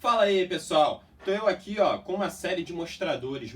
Fala aí, pessoal! Estou eu aqui com uma série de mostradores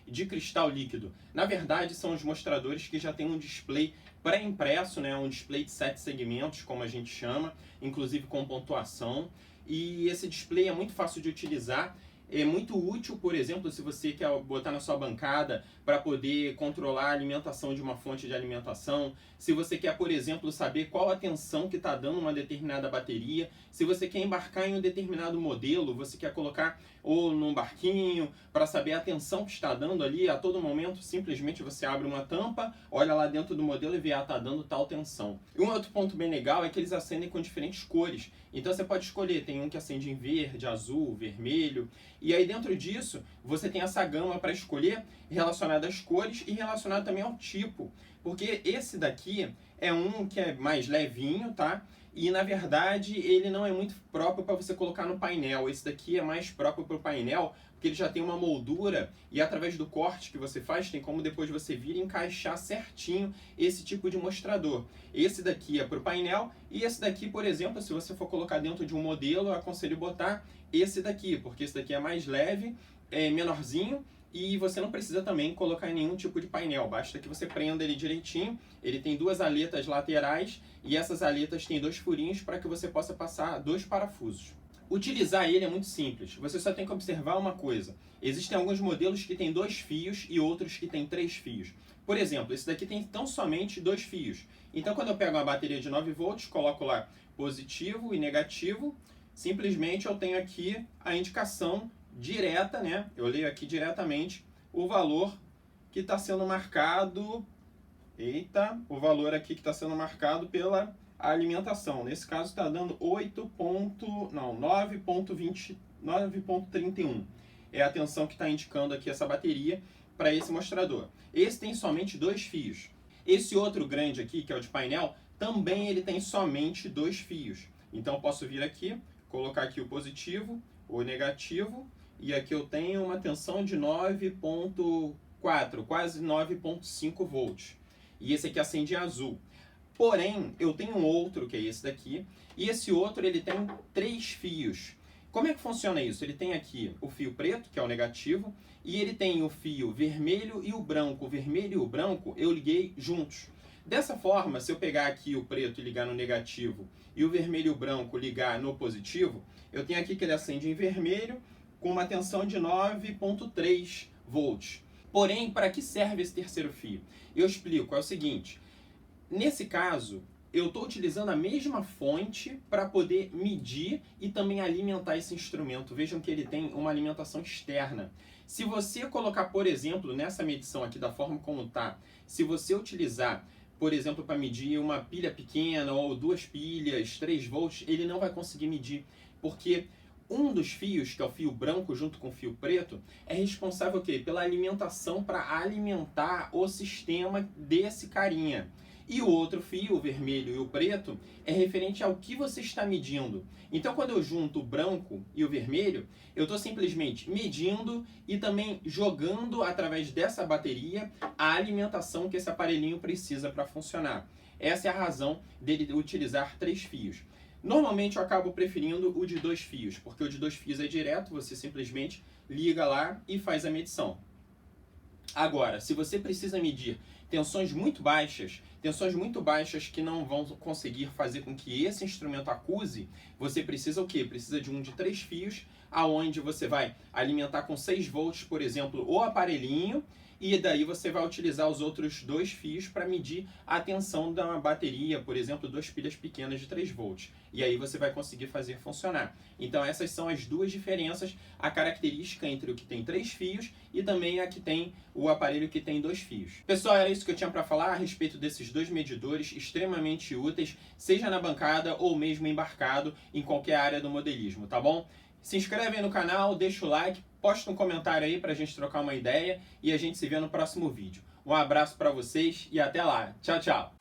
de cristal líquido. Na verdade, são os mostradores que já tem um display pré-impresso, né? Um display de 7 segmentos, como a gente chama, inclusive com pontuação. E esse display é muito fácil de utilizar. É muito útil, por exemplo, se você quer botar na sua bancada para poder controlar a alimentação de uma fonte de alimentação. Se você quer, por exemplo, saber qual a tensão que está dando uma determinada bateria. Se você quer embarcar em um determinado modelo, você quer colocar ou num barquinho para saber a tensão que está dando ali a todo momento, simplesmente você abre uma tampa, olha lá dentro do modelo e vê, está dando tal tensão. E um outro ponto bem legal é que eles acendem com diferentes cores. Então você pode escolher, tem um que acende em verde, azul, vermelho. E aí dentro disso, você tem essa gama para escolher relacionada às cores e relacionada também ao tipo. Porque esse daqui é um que é mais levinho, tá? E na verdade ele não é muito próprio para você colocar no painel. Esse daqui é mais próprio para o painel, porque ele já tem uma moldura e através do corte que você faz, tem como depois você vir e encaixar certinho esse tipo de mostrador. Esse daqui é para o painel e esse daqui, por exemplo, se você for colocar dentro de um modelo, eu aconselho botar esse daqui, porque esse daqui é mais leve, é menorzinho, e você não precisa também colocar em nenhum tipo de painel, basta que você prenda ele direitinho. Ele tem duas aletas laterais e essas aletas têm dois furinhos para que você possa passar dois parafusos. Utilizar ele é muito simples, você só tem que observar uma coisa. Existem alguns modelos que têm 2 fios e outros que têm 3 fios. Por exemplo, esse daqui tem tão somente 2 fios. Então quando eu pego uma bateria de 9 volts, coloco lá positivo e negativo, simplesmente eu tenho aqui a indicação direta, né? Eu leio aqui diretamente o valor que está sendo marcado. O valor aqui que está sendo marcado pela alimentação. Nesse caso está dando 9.31. É a tensão que está indicando aqui essa bateria para esse mostrador. Esse tem somente 2 fios. Esse outro grande aqui, que é o de painel, também ele tem somente 2 fios. Então eu posso vir aqui, colocar aqui o positivo, o negativo, e aqui eu tenho uma tensão de 9.4, quase 9.5 volts. E esse aqui acende em azul. Porém, eu tenho um outro, que é esse daqui, e esse outro ele tem 3 fios. Como é que funciona isso? Ele tem aqui o fio preto, que é o negativo, e ele tem o fio vermelho e o branco. O vermelho e o branco eu liguei juntos. Dessa forma, se eu pegar aqui o preto e ligar no negativo, e o vermelho e o branco ligar no positivo, eu tenho aqui que ele acende em vermelho, com uma tensão de 9.3 volts. Porém, para que serve esse terceiro fio? Eu explico, é o seguinte, nesse caso, eu estou utilizando a mesma fonte para poder medir e também alimentar esse instrumento. Vejam que ele tem uma alimentação externa. Se você colocar, por exemplo, nessa medição aqui da forma como está, se você utilizar, por exemplo, para medir uma pilha pequena ou 2 pilhas, 3 volts, ele não vai conseguir medir, porque um dos fios, que é o fio branco junto com o fio preto, é responsável pela alimentação para alimentar o sistema desse carinha. E o outro fio, o vermelho e o preto, é referente ao que você está medindo. Então, quando eu junto o branco e o vermelho, eu estou simplesmente medindo e também jogando através dessa bateria a alimentação que esse aparelhinho precisa para funcionar. Essa é a razão dele utilizar 3 fios. Normalmente eu acabo preferindo o de 2 fios, porque o de 2 fios é direto, você simplesmente liga lá e faz a medição. Agora, se você precisa medir tensões muito baixas que não vão conseguir fazer com que esse instrumento acuse, você precisa o quê? Precisa de um de 3 fios, aonde você vai alimentar com 6 volts, por exemplo, o aparelhinho, e daí você vai utilizar os outros 2 fios para medir a tensão da bateria, por exemplo, 2 pilhas pequenas de 3 volts. E aí você vai conseguir fazer funcionar. Então essas são as duas diferenças, a característica entre o que tem 3 fios e também a que tem o aparelho que tem 2 fios. Pessoal, era isso que eu tinha para falar a respeito desses 2 medidores extremamente úteis, seja na bancada ou mesmo embarcado em qualquer área do modelismo, tá bom? Se inscreve aí no canal, deixa o like, posta um comentário aí pra gente trocar uma ideia e a gente se vê no próximo vídeo. Um abraço pra vocês e até lá. Tchau, tchau!